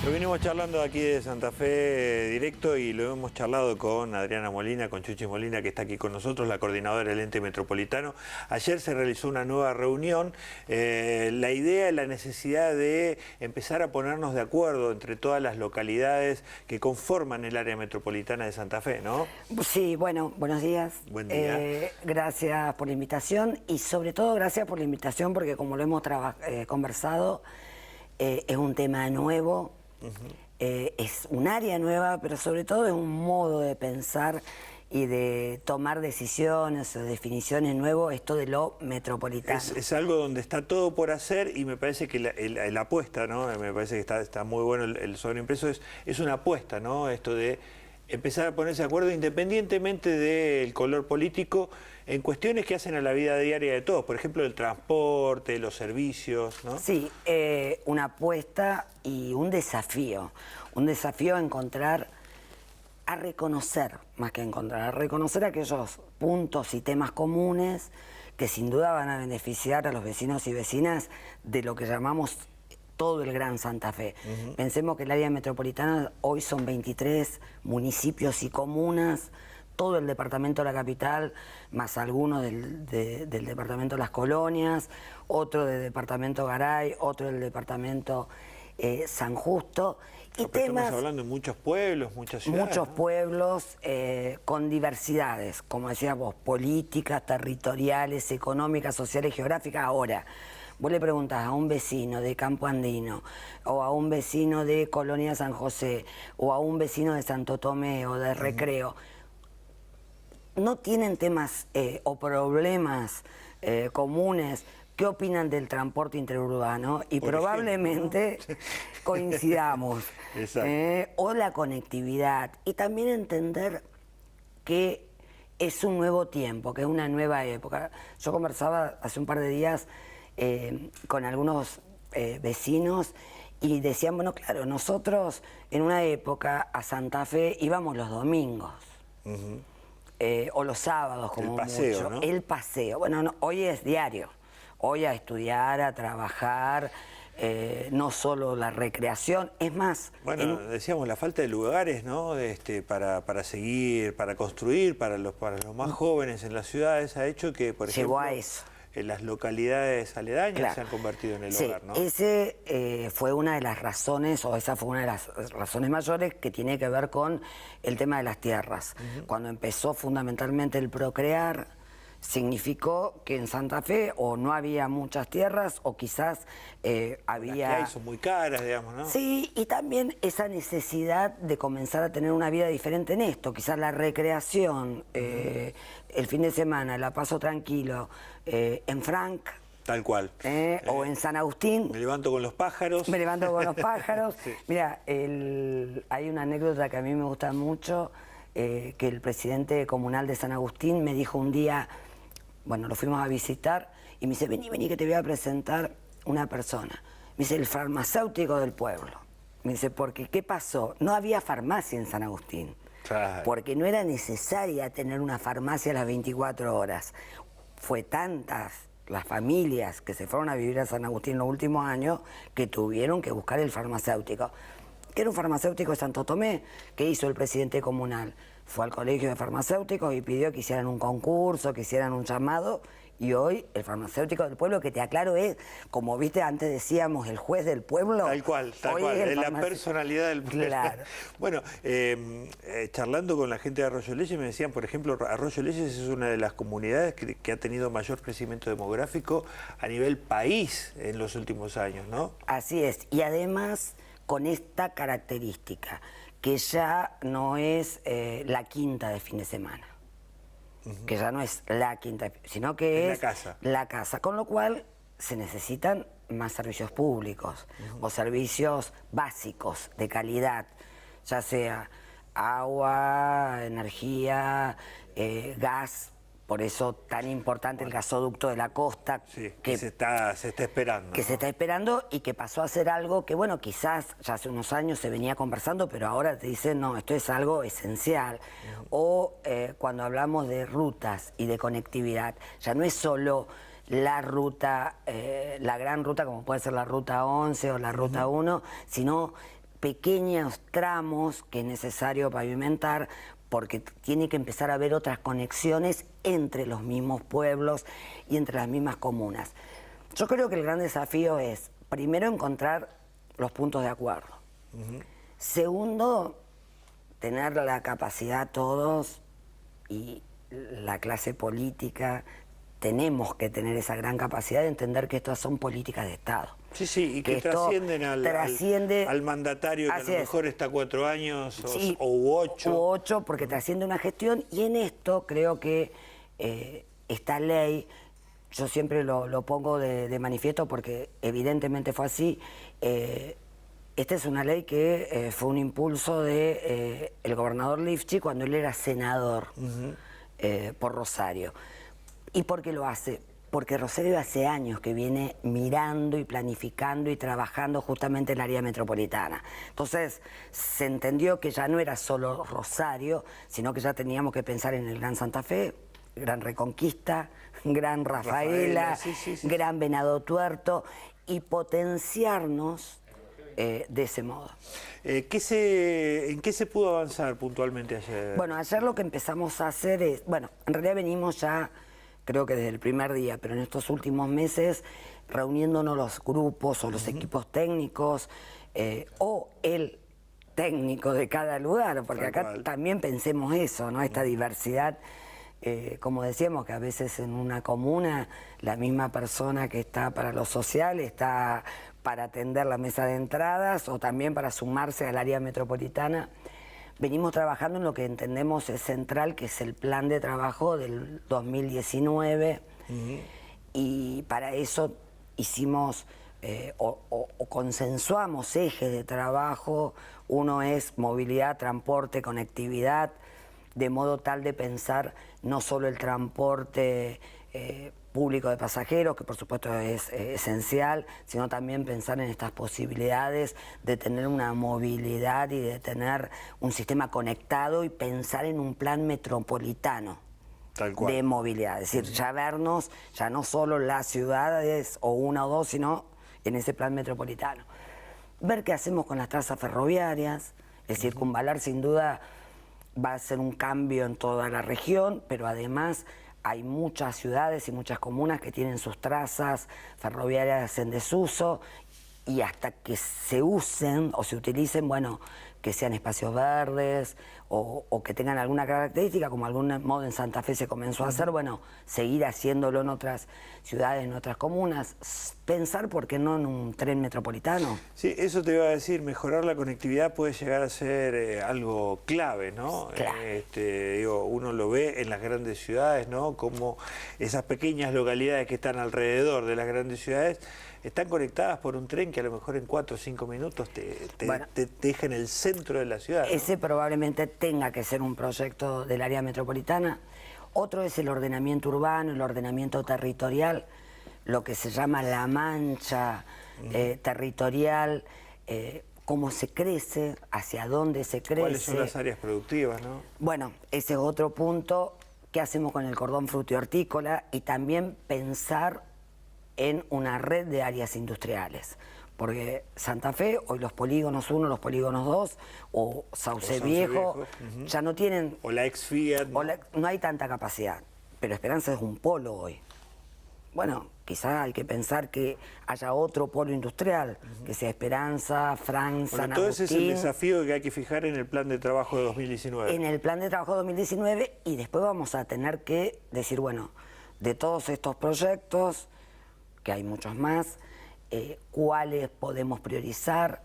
Lo venimos charlando aquí de Santa Fe directo y lo hemos charlado con Adriana Molina, con Chuchi Molina, que está aquí con nosotros, la coordinadora del ente metropolitano. Ayer se realizó una nueva reunión. La idea y la necesidad de empezar a ponernos de acuerdo entre todas las localidades que conforman el área metropolitana de Santa Fe, ¿no? Sí, bueno, buenos días. Buen día. Gracias por la invitación y sobre todo gracias por la invitación porque como lo hemos conversado, es un tema nuevo. Es un área nueva, pero sobre todo es un modo de pensar y de tomar decisiones o definiciones nuevo, esto de lo metropolitano. Es algo donde está todo por hacer y me parece que la apuesta, ¿no? Me parece que está muy bueno el sobreimpreso, es una apuesta, ¿no? Esto de empezar a ponerse de acuerdo independientemente del color político en cuestiones que hacen a la vida diaria de todos, por ejemplo el transporte, los servicios, ¿no? Sí, una apuesta y un desafío a encontrar, a reconocer, más que encontrar, a reconocer aquellos puntos y temas comunes que sin duda van a beneficiar a los vecinos y vecinas de lo que llamamos todo el Gran Santa Fe. Pensemos que el área metropolitana hoy son 23 municipios y comunas, todo el departamento de la capital, más algunos del departamento de las colonias, otro del departamento Garay, otro del departamento San Justo. Y estamos hablando de muchos pueblos, muchas ciudades. Muchos pueblos con diversidades, como decías vos, políticas, territoriales, económicas, sociales, geográficas. Ahora, vos le preguntás a un vecino de Campo Andino, o a un vecino de Colonia San José, o a un vecino de Santo Tomé o de Recreo, no tienen temas o problemas comunes. ¿Qué opinan del transporte interurbano? Y por probablemente ejemplo, ¿no? Coincidamos. O la conectividad. Y también entender que es un nuevo tiempo, que es una nueva época. Yo conversaba hace un par de días con algunos vecinos y decían, bueno, claro, nosotros en una época a Santa Fe íbamos los domingos. O los sábados, como el paseo, mucho. ¿no? El paseo. Bueno, no, hoy es diario. Hoy a estudiar, a trabajar, no solo la recreación. Es más... Bueno, decíamos, la falta de lugares, ¿no? para seguir, para construir, para los más jóvenes en las ciudades, ha hecho que, por ejemplo... Llegó a eso. En las localidades aledañas se han convertido en el hogar, ¿no? Ese fue una de las razones, o esa fue una de las razones mayores que tiene que ver con el tema de las tierras. Cuando empezó fundamentalmente el procrear, significó que en Santa Fe o no había muchas tierras o quizás había... Las que hay son muy caras, digamos, ¿no? Sí, y también esa necesidad de comenzar a tener una vida diferente en esto. Quizás la recreación, el fin de semana, la paso tranquilo en Frank. Tal cual. O en San Agustín. Me levanto con los pájaros. Me levanto con los pájaros. Sí. Mira, hay una anécdota que a mí me gusta mucho, que el presidente comunal de San Agustín me dijo un día... Bueno, lo fuimos a visitar y me dice, vení, que te voy a presentar una persona. Me dice, el farmacéutico del pueblo. Me dice, porque ¿qué pasó? No había farmacia en San Agustín. Claro. Porque no era necesaria tener una farmacia a las 24 horas. Fue tantas las familias que se fueron a vivir a San Agustín en los últimos años que tuvieron que buscar el farmacéutico. Que era un farmacéutico de Santo Tomé. ¿Qué hizo el presidente comunal? Fue al colegio de farmacéuticos y pidió que hicieran un concurso, que hicieran un llamado, y hoy el farmacéutico del pueblo, que te aclaro es, como viste antes decíamos, el juez del pueblo. Tal cual, es la personalidad del pueblo. Claro. Bueno, charlando con la gente de Arroyo Leyes me decían, por ejemplo, Arroyo Leyes es una de las comunidades que ha tenido mayor crecimiento demográfico a nivel país en los últimos años, ¿no? Así es, y además con esta característica, que ya no es la quinta de fin de semana, que ya no es la quinta, sino que es la casa, con lo cual se necesitan más servicios públicos o servicios básicos de calidad, ya sea agua, energía, gas. Por eso tan importante el gasoducto de la costa. Sí, que se está esperando. Que ¿no? se está esperando y que pasó a ser algo que, bueno, quizás ya hace unos años se venía conversando, pero ahora te dicen, no, esto es algo esencial. O cuando hablamos de rutas y de conectividad, ya no es solo la ruta, la gran ruta, como puede ser la ruta 11 o la ruta 1, sino pequeños tramos que es necesario pavimentar, porque tiene que empezar a haber otras conexiones entre los mismos pueblos y entre las mismas comunas. Yo creo que el gran desafío es, primero, encontrar los puntos de acuerdo. Segundo, tener la capacidad todos, y la clase política, tenemos que tener esa gran capacidad de entender que estas son políticas de Estado. Sí, sí, y que trascienden al mandatario que a lo mejor está 4 años sí, u 8. U 8, porque trasciende una gestión, y en esto creo que esta ley, yo siempre lo pongo de manifiesto porque evidentemente fue así. Esta es una ley que fue un impulso de el gobernador Lifchitz cuando él era senador por Rosario. ¿Y por qué lo hace? Porque Rosario hace años que viene mirando y planificando y trabajando justamente en el área metropolitana. Entonces se entendió que ya no era solo Rosario, sino que ya teníamos que pensar en el Gran Santa Fe, Gran Reconquista, Gran Rafaela, Gran Venado Tuerto, y potenciarnos de ese modo. ¿En qué se pudo avanzar puntualmente ayer? Bueno, ayer lo que empezamos a hacer es, bueno, en realidad venimos ya, creo que desde el primer día, pero en estos últimos meses, reuniéndonos los grupos o los equipos técnicos, o el técnico de cada lugar, porque acá también pensemos eso, ¿no? Esta diversidad, como decíamos, que a veces en una comuna la misma persona que está para lo social está para atender la mesa de entradas o también para sumarse al área metropolitana. Venimos trabajando en lo que entendemos es central, que es el plan de trabajo del 2019, y para eso hicimos o consensuamos ejes de trabajo. Uno es movilidad, transporte, conectividad, de modo tal de pensar no solo el transporte público de pasajeros, que por supuesto es esencial, sino también pensar en estas posibilidades de tener una movilidad y de tener un sistema conectado, y pensar en un plan metropolitano de movilidad. Es decir, ya vernos, ya no solo las ciudades o una o dos, sino en ese plan metropolitano. Ver qué hacemos con las trazas ferroviarias. El circunvalar sin duda va a ser un cambio en toda la región, pero además hay muchas ciudades y muchas comunas que tienen sus trazas ferroviarias en desuso, y hasta que se usen o se utilicen, bueno, que sean espacios verdes o que tengan alguna característica, como algún modo en Santa Fe se comenzó a hacer, bueno, seguir haciéndolo en otras ciudades, en otras comunas. Pensar, ¿por qué no en un tren metropolitano? Sí, eso te iba a decir, mejorar la conectividad puede llegar a ser algo clave, ¿no? Claro. Digo, uno lo ve en las grandes ciudades, ¿no? Como esas pequeñas localidades que están alrededor de las grandes ciudades están conectadas por un tren que a lo mejor en 4 o 5 minutos te deja en el centro de la ciudad, ¿no? Ese probablemente tenga que ser un proyecto del área metropolitana. Otro es el ordenamiento urbano, el ordenamiento territorial, lo que se llama la mancha territorial, cómo se crece, hacia dónde se crece. ¿Cuáles son las áreas productivas, no? Bueno, ese es otro punto. ¿Qué hacemos con el cordón frutihortícola? Y también pensar en una red de áreas industriales. Porque Santa Fe, hoy los polígonos 1, los polígonos 2, o Sauce Viejo, ya no tienen... O la ex Fiat. ¿No? No hay tanta capacidad, pero Esperanza es un polo hoy. Bueno, quizás hay que pensar que haya otro polo industrial, que sea Esperanza, Franza, San Agustín. Todo ese es el desafío que hay que fijar en el plan de trabajo de 2019. En el plan de trabajo de 2019, y después vamos a tener que decir, bueno, de todos estos proyectos, que hay muchos más, cuáles podemos priorizar,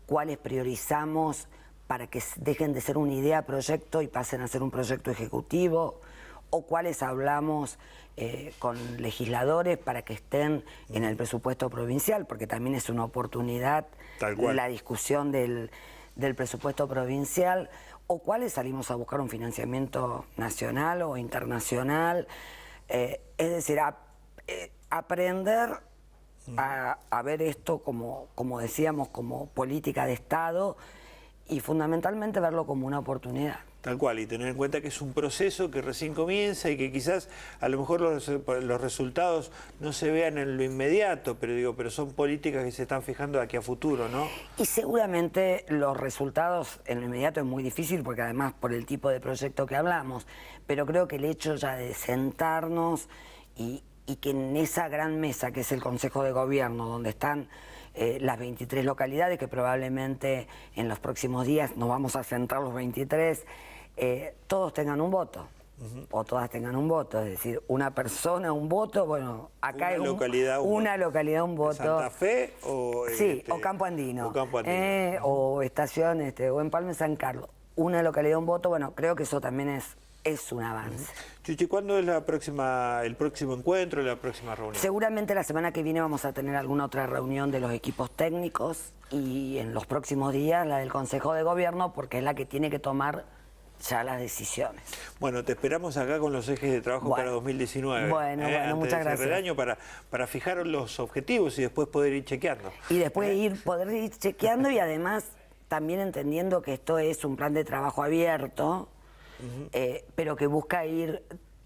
cuáles priorizamos para que dejen de ser una idea proyecto y pasen a ser un proyecto ejecutivo, o cuáles hablamos con legisladores para que estén en el presupuesto provincial, porque también es una oportunidad la discusión del presupuesto provincial, o cuáles salimos a buscar un financiamiento nacional o internacional. Es decir, aprender a ver esto como decíamos, como política de Estado, y fundamentalmente verlo como una oportunidad. Tal cual, y tener en cuenta que es un proceso que recién comienza y que quizás a lo mejor los resultados no se vean en lo inmediato, pero son políticas que se están fijando de aquí a futuro, ¿no? Y seguramente los resultados en lo inmediato es muy difícil porque además por el tipo de proyecto que hablamos, pero creo que el hecho ya de sentarnos y que en esa gran mesa que es el Consejo de Gobierno, donde están las 23 localidades, que probablemente en los próximos días nos vamos a sentar los 23, todos tengan un voto. O todas tengan un voto, es decir, una persona, un voto, bueno, acá es una localidad, un voto. ¿Santa Fe o...? Sí, o Campo Andino. O Campo Andino. O Estación, o Empalme San Carlos. Una localidad, un voto, bueno, creo que eso también es un avance. Chuchi, ¿cuándo es el próximo encuentro, la próxima reunión? Seguramente la semana que viene vamos a tener alguna otra reunión de los equipos técnicos y en los próximos días la del Consejo de Gobierno, porque es la que tiene que tomar ya las decisiones. Bueno, te esperamos acá con los ejes de trabajo para 2019. Bueno, muchas gracias. El año para fijar los objetivos y después poder ir chequeando. Y después poder ir chequeando y además también entendiendo que esto es un plan de trabajo abierto, pero que busca ir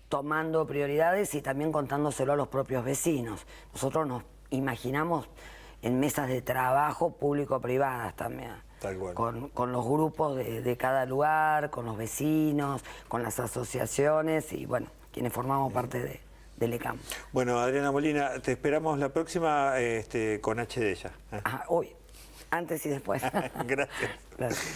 tomando prioridades y también contándoselo a los propios vecinos. Nosotros nos imaginamos en mesas de trabajo público-privadas también. Tal cual. Con los grupos de cada lugar, con los vecinos, con las asociaciones y bueno, quienes formamos parte del ECAM. Bueno, Adriana Molina, te esperamos la próxima con HD ya. Hoy, antes y después. Gracias. Gracias.